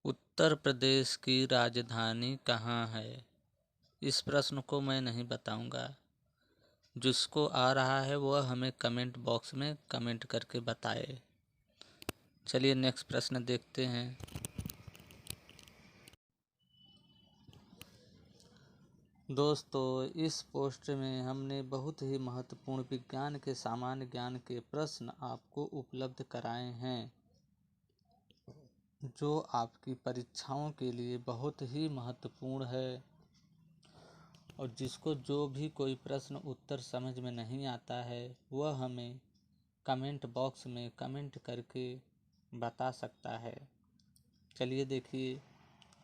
उत्तर प्रदेश की राजधानी कहाँ है? इस प्रश्न को मैं नहीं बताऊंगा। जिसको आ रहा है वह हमें कमेंट बॉक्स में कमेंट करके बताए। चलिए नेक्स्ट प्रश्न देखते हैं। दोस्तों, इस पोस्ट में हमने बहुत ही महत्वपूर्ण विज्ञान के सामान्य ज्ञान के प्रश्न आपको उपलब्ध कराए हैं, जो आपकी परीक्षाओं के लिए बहुत ही महत्वपूर्ण है। और जिसको जो भी कोई प्रश्न उत्तर समझ में नहीं आता है वह हमें कमेंट बॉक्स में कमेंट करके बता सकता है। चलिए देखिए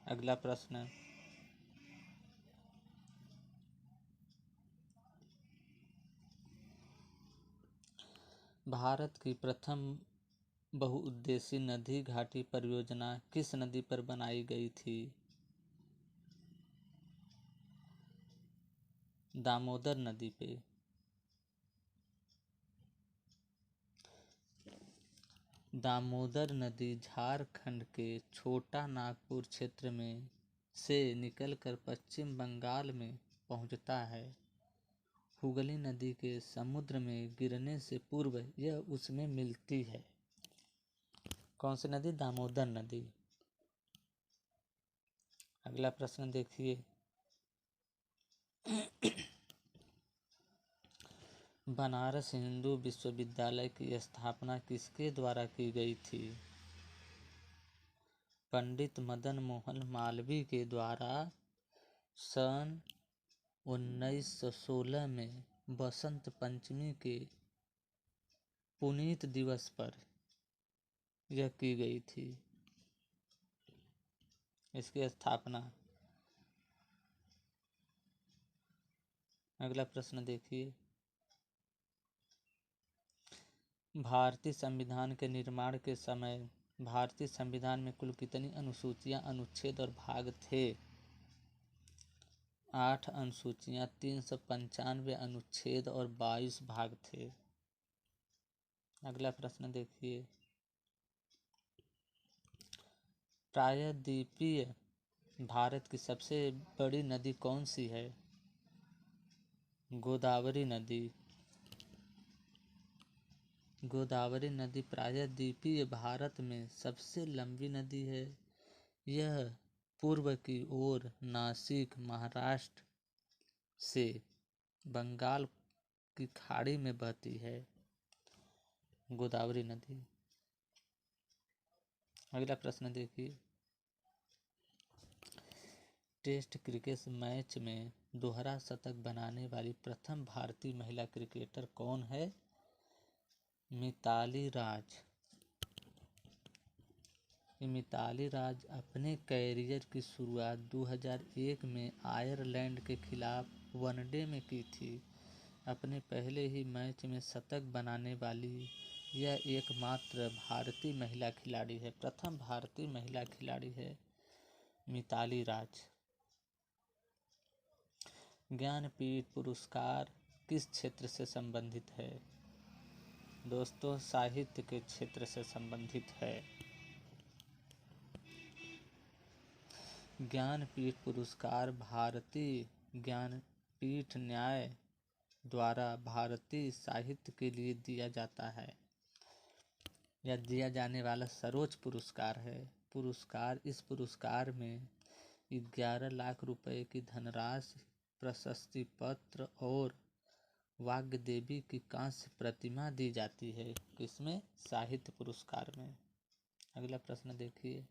अगला प्रश्न। भारत की प्रथम बहुउद्देशीय नदी घाटी परियोजना किस नदी पर बनाई गई थी? दामोदर नदी पे। दामोदर नदी झारखंड के छोटा नागपुर क्षेत्र में से निकलकर पश्चिम बंगाल में पहुंचता है। हुगली नदी के समुद्र में गिरने से पूर्व यह उसमें मिलती है। कौन सी नदी? दामोदर नदी। अगला प्रश्न देखिए। बनारस हिंदू विश्वविद्यालय की स्थापना किसके द्वारा की गई थी? पंडित मदन मोहन मालवीय के द्वारा सन 1916 में बसंत पंचमी के पुनीत दिवस पर यह की गई थी। इसकी स्थापना। अगला प्रश्न देखिए। भारतीय संविधान के निर्माण के समय भारतीय संविधान में कुल कितनी अनुसूचियां, अनुच्छेद और भाग थे? 8 अनुसूचियां, 395 अनुच्छेद और 22 भाग थे। अगला प्रश्न देखिए। प्रायद्वीपीय भारत की सबसे बड़ी नदी कौन सी है? गोदावरी नदी। गोदावरी नदी प्रायद्वीपीय भारत में सबसे लंबी नदी है। यह पूर्व की ओर नासिक, महाराष्ट्र से बंगाल की खाड़ी में बहती है। गोदावरी नदी। अगला प्रश्न देखिए। टेस्ट क्रिकेट मैच में दोहरा शतक बनाने वाली प्रथम भारतीय महिला क्रिकेटर कौन है? मिताली राज। मिताली राज अपने कैरियर की शुरुआत 2001 में आयरलैंड के खिलाफ वनडे में की थी। अपने पहले ही मैच में शतक बनाने वाली यह एकमात्र भारतीय महिला खिलाड़ी है। प्रथम भारतीय महिला खिलाड़ी है मिताली राज। ज्ञानपीठ पुरस्कार किस क्षेत्र से संबंधित है? दोस्तों, साहित्य के क्षेत्र से संबंधित है। ज्ञानपीठ पुरस्कार भारतीय ज्ञानपीठ न्याय द्वारा भारतीय साहित्य के लिए दिया जाता है। यह दिया जाने वाला सर्वोच्च पुरस्कार है। इस पुरस्कार में 11 लाख रुपए की धनराशि, प्रशस्ति पत्र और वाग्देवी की कांस्य प्रतिमा दी जाती है। किसमें? साहित्य पुरस्कार में। अगला प्रश्न देखिए।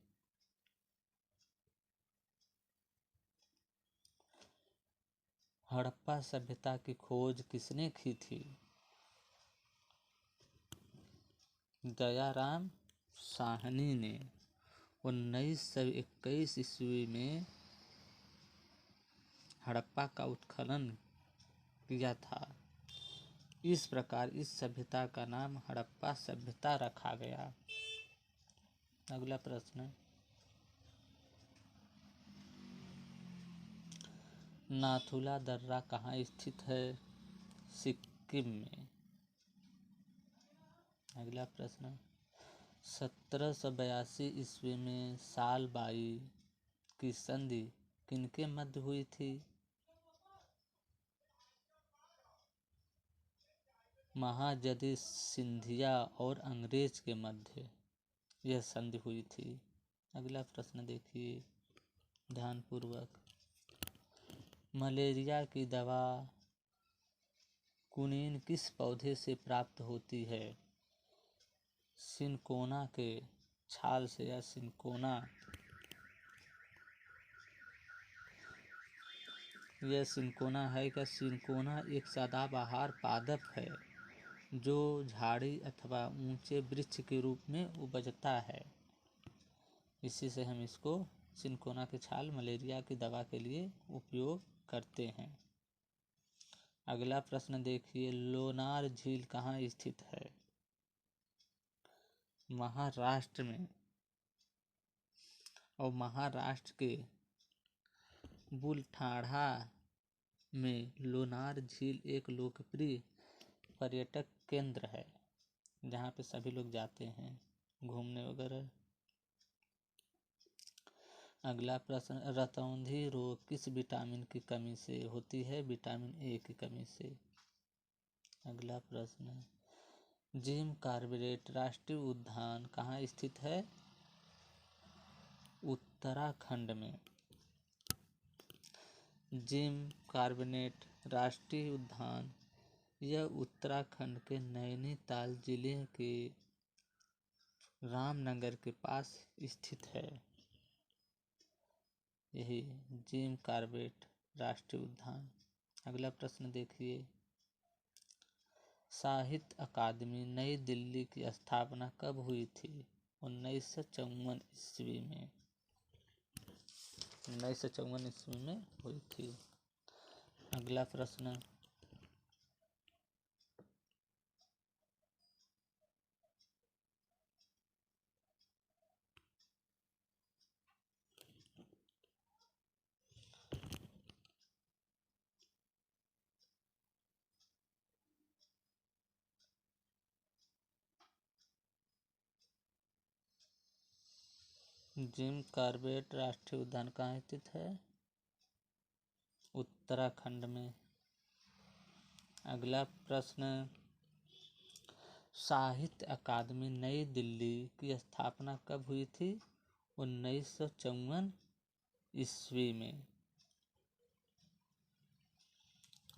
हड़प्पा सभ्यता की खोज किसने की थी? दयाराम साहनी ने। 1921 ईस्वी में हड़प्पा का उत्खनन किया था। इस प्रकार इस सभ्यता का नाम हड़प्पा सभ्यता रखा गया। अगला प्रश्न, नाथुला दर्रा कहाँ स्थित है? सिक्किम में। अगला प्रश्न, 1782 ईस्वी में सालबाई की संधि किनके मध्य हुई थी? महाजदी सिंधिया और अंग्रेज के मध्य यह संधि हुई थी। अगला प्रश्न देखिए ध्यानपूर्वक। मलेरिया की दवा कुनीन किस पौधे से प्राप्त होती है? सिनकोना के छाल से या सिनकोना, यह सिनकोना है क्या? सिनकोना एक सदाबहार पादप है जो झाड़ी अथवा ऊंचे वृक्ष के रूप में उपजता है। इसी से हम इसको सिनकोना के छाल मलेरिया की दवा के लिए उपयोग करते हैं। अगला प्रश्न देखिए, लोनार झील कहाँ स्थित है? महाराष्ट्र में। और महाराष्ट्र के बुलढाणा में लोनार झील एक लोकप्रिय पर्यटक केंद्र है जहाँ पे सभी लोग जाते हैं घूमने वगैरह। अगला प्रश्न, रतौंधी रोग किस विटामिन की कमी से होती है? विटामिन ए की कमी से। अगला प्रश्न, जिम कॉर्बेट राष्ट्रीय उद्यान कहाँ स्थित है? उत्तराखंड में। जिम कॉर्बेट राष्ट्रीय उद्यान यह उत्तराखंड के नैनीताल जिले के रामनगर के पास स्थित है। यही जिम कॉर्बेट राष्ट्रीय उद्यान। अगला प्रश्न देखिए, साहित्य अकादमी नई दिल्ली की स्थापना कब हुई थी? 1954 ईस्वी में। 1954 ईस्वी में हुई थी। अगला प्रश्न, जिम कॉर्बेट राष्ट्रीय उद्यान कहाँ स्थित है? उत्तराखंड में। अगला प्रश्न, साहित्य अकादमी नई दिल्ली की स्थापना कब हुई थी? 1954 ईस्वी में।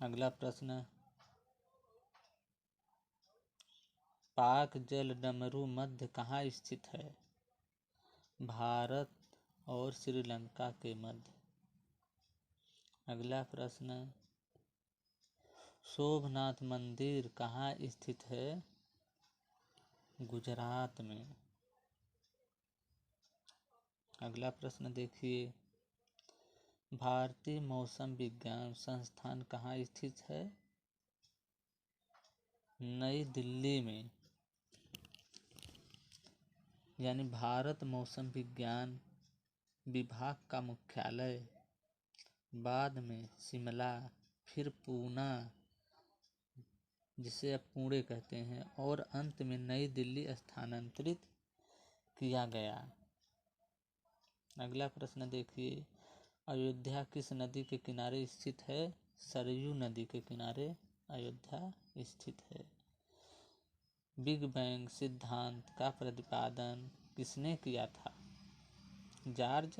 अगला प्रश्न, पाक जल डमरू मध्य कहाँ स्थित है? भारत और श्रीलंका के मध्य। अगला प्रश्न, सोमनाथ मंदिर कहाँ स्थित है? गुजरात में। अगला प्रश्न देखिए, भारतीय मौसम विज्ञान संस्थान कहाँ स्थित है? नई दिल्ली में। यानी भारत मौसम विज्ञान विभाग का मुख्यालय बाद में शिमला, फिर पूना जिसे अब पुणे कहते हैं और अंत में नई दिल्ली स्थानांतरित किया गया। अगला प्रश्न देखिए, अयोध्या किस नदी के किनारे स्थित है? सरयू नदी के किनारे अयोध्या स्थित है। बिग बैंग सिद्धांत का प्रतिपादन किसने किया था? जॉर्ज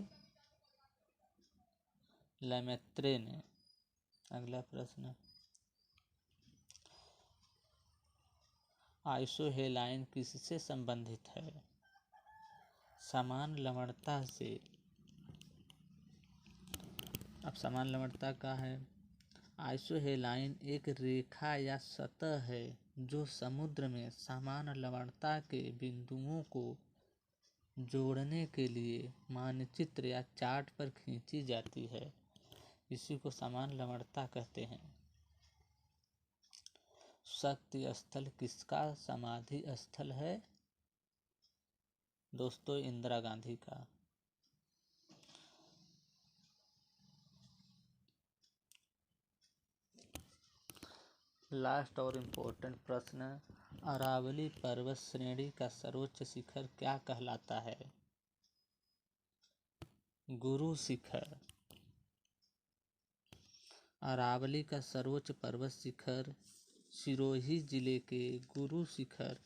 लेमेत्रे ने। अगला प्रश्न, आइसोहेलाइन किससे संबंधित है? समान लवणता से। अब समान लवणता का है, आइसोहेलाइन एक रेखा या सतह है जो समुद्र में समान लवणता के बिंदुओं को जोड़ने के लिए मानचित्र या चार्ट पर खींची जाती है। इसी को समान लवणता कहते हैं। शक्ति स्थल किसका समाधि स्थल है? दोस्तों, इंदिरा गांधी का। लास्ट और इम्पोर्टेंट प्रश्न, अरावली पर्वत श्रेणी का सर्वोच्च शिखर क्या कहलाता है? गुरु शिखर। अरावली का सर्वोच्च पर्वत शिखर सिरोही जिले के गुरु शिखर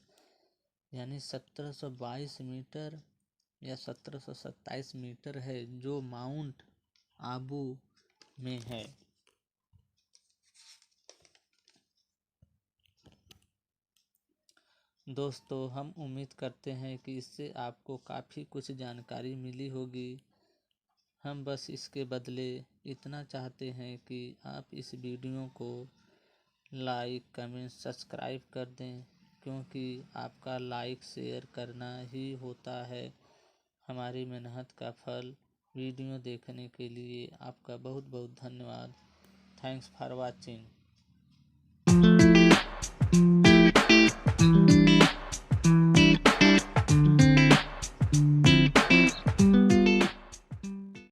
यानी 1722 मीटर या 1727 मीटर है, जो माउंट आबू में है। दोस्तों, हम उम्मीद करते हैं कि इससे आपको काफ़ी कुछ जानकारी मिली होगी। हम बस इसके बदले इतना चाहते हैं कि आप इस वीडियो को लाइक, कमेंट, सब्सक्राइब कर दें, क्योंकि आपका लाइक शेयर करना ही होता है हमारी मेहनत का फल। वीडियो देखने के लिए आपका बहुत बहुत धन्यवाद। Thanks for watching.